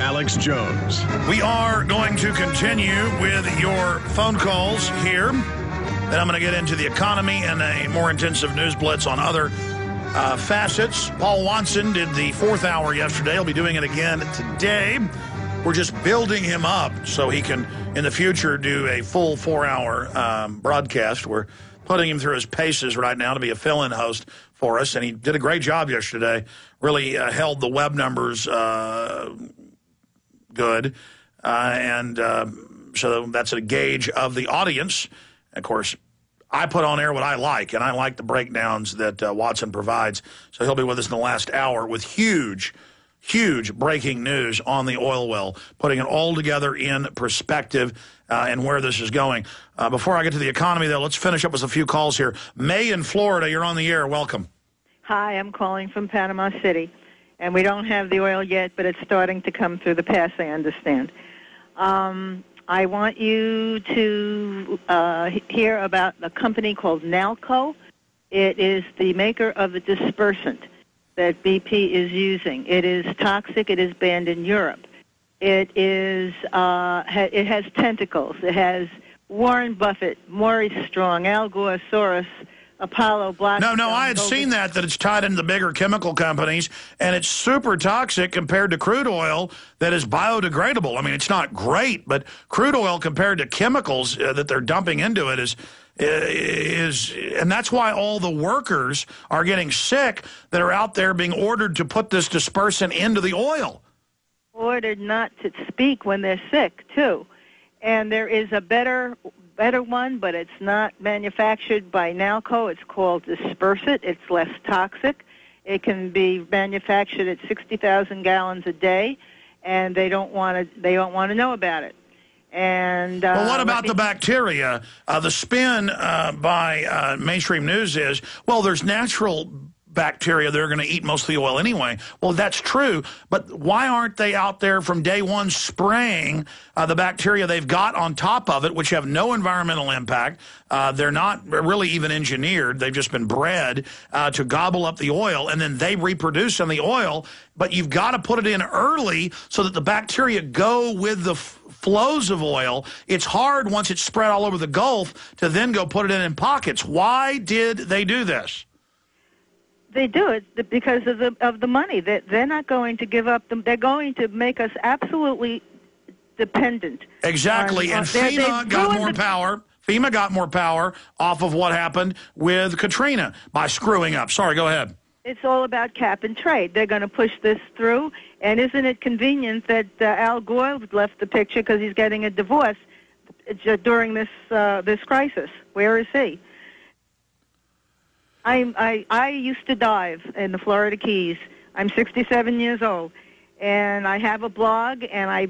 Alex Jones. We are going to continue with your phone calls here. Then I'm going to get into the economy and a more intensive news blitz on other facets. Paul Watson did the 4th hour yesterday. He'll be doing it again today. We're just building him up so he can, in the future, do a full 4-hour broadcast. We're putting him through his paces right now to be a fill-in host for us, and he did a great job yesterday. Really held the web numbers good, so that's a gauge of the audience. Of course, I put on air what I like, and I like the breakdowns that Watson provides. So he'll be with us in the last hour with huge breaking news on the oil well, putting it all together in perspective and where this is going. Before I get to the economy, though, let's finish up with a few calls here. May in Florida, you're on the air. Welcome. Hi, I'm calling from Panama City, and we don't have the oil yet, but it's starting to come through the pass, I understand. I want you to hear about a company called Nalco. It is the maker of the dispersant that BP is using. It is toxic. It is banned in Europe. It has tentacles. It has Warren Buffett, Maurice Strong, Al Gore, Soros, Apollo, Blackstone. No, I had seen that it's tied into the bigger chemical companies, and it's super toxic compared to crude oil that is biodegradable. I mean, it's not great, but crude oil compared to chemicals that they're dumping into it is, and that's why all the workers are getting sick that are out there being ordered to put this dispersant into the oil. Ordered not to speak when they're sick, too. And there is a better one, but it's not manufactured by Nalco. It's called Dispersant. It's less toxic. It can be manufactured at 60,000 gallons a day, and they don't want to know about it. And well, what about the bacteria? The spin by mainstream news is, well, there's natural bacteria that are going to eat most of the oil anyway. Well, that's true, but why aren't they out there from day one spraying the bacteria they've got on top of it, which have no environmental impact? They're not really even engineered. They've just been bred to gobble up the oil, and then they reproduce in the oil, but you've got to put it in early so that the bacteria go with the flows of oil. It's hard once it's spread all over the Gulf to then go put it in pockets. Why did they do this? They do it because of the money. They're not going to give up. They're going to make us absolutely dependent. Exactly, and FEMA got more power. FEMA got more power off of what happened with Katrina by screwing up. Sorry, go ahead. It's all about cap and trade. They're going to push this through, and isn't it convenient that Al Gore left the picture because he's getting a divorce during this crisis? Where is he? I used to dive in the Florida Keys. I'm 67 years old, and I have a blog, and I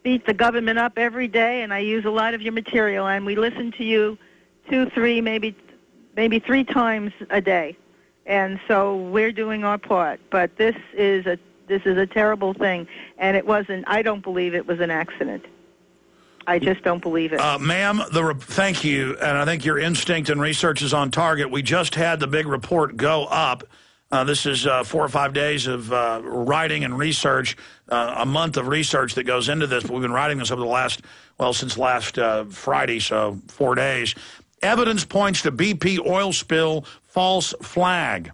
beat the government up every day, and I use a lot of your material, and we listen to you 2, 3, maybe 3 times a day, and so we're doing our part. But this is a terrible thing, and it wasn't. I don't believe it was an accident. I just don't believe it. Ma'am, thank you, and I think your instinct and research is on target. We just had the big report go up. This is 4 or 5 days of writing and research, a month of research that goes into this. But we've been writing this over since last Friday, so 4 days. Evidence points to BP oil spill false flag.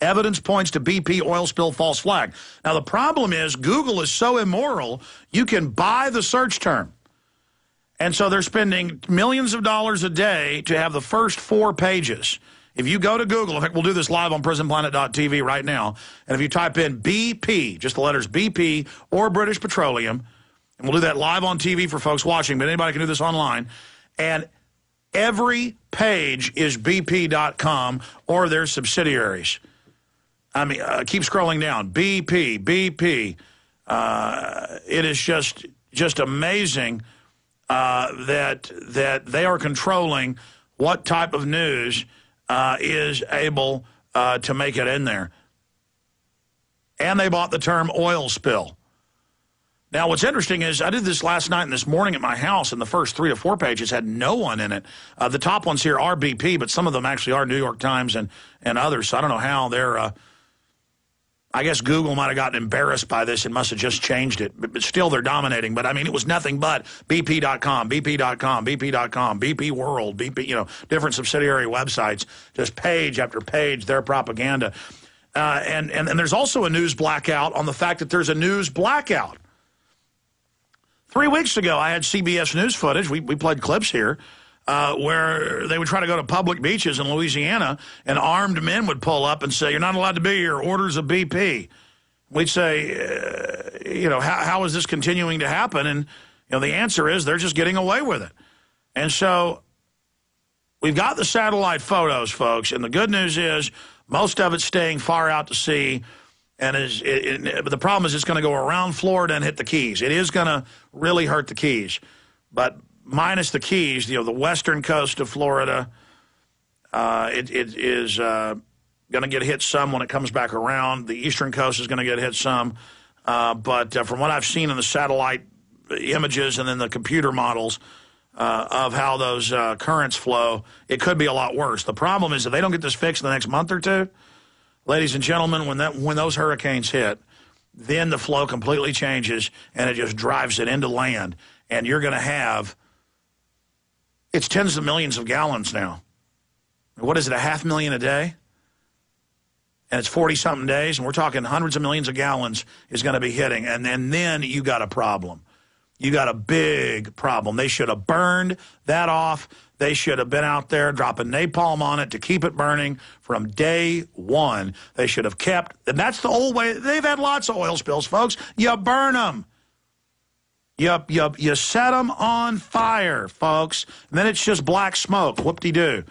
Evidence points to BP oil spill false flag. Now, the problem is Google is so immoral, you can buy the search term. And so they're spending millions of dollars a day to have the first 4 pages. If you go to Google, in fact, we'll do this live on prisonplanet.tv right now, and if you type in BP, just the letters BP or British Petroleum, and we'll do that live on TV for folks watching, but anybody can do this online, and every page is BP.com or their subsidiaries. I mean, keep scrolling down. BP. It is just amazing that they are controlling what type of news is able to make it in there. And they bought the term oil spill. Now, what's interesting is I did this last night and this morning at my house, and the first 3 or 4 pages had no one in it. The top ones here are BP, but some of them actually are New York Times and others, so I don't know how they're... I guess Google might have gotten embarrassed by this and must have just changed it. But still, they're dominating. But, I mean, it was nothing but BP.com, BP.com, BP.com, BP World, BP, you know, different subsidiary websites, just page after page, their propaganda. And there's also a news blackout on the fact that there's a news blackout. 3 weeks ago, I had CBS News footage. We played clips here. Where they would try to go to public beaches in Louisiana, and armed men would pull up and say, "You're not allowed to be here, orders of BP." We'd say, you know, how is this continuing to happen? And, you know, the answer is they're just getting away with it. And so we've got the satellite photos, folks, and the good news is most of it's staying far out to sea. And but the problem is it's going to go around Florida and hit the Keys. It is going to really hurt the Keys. But minus the Keys, you know, the western coast of Florida, it is going to get hit some when it comes back around. The eastern coast is going to get hit some. But from what I've seen in the satellite images and then the computer models of how those currents flow, it could be a lot worse. The problem is if they don't get this fixed in the next month or two, ladies and gentlemen, when those hurricanes hit, then the flow completely changes and it just drives it into land. And you're going to have... It's tens of millions of gallons now. What is it, 500,000 a day? And it's 40-something days, and we're talking hundreds of millions of gallons is going to be hitting. And then you got a problem. You got a big problem. They should have burned that off. They should have been out there dropping napalm on it to keep it burning from day one. They should have kept, and that's the old way. They've had lots of oil spills, folks. You burn them. You set them on fire, folks, and then it's just black smoke. Whoop-de-doo.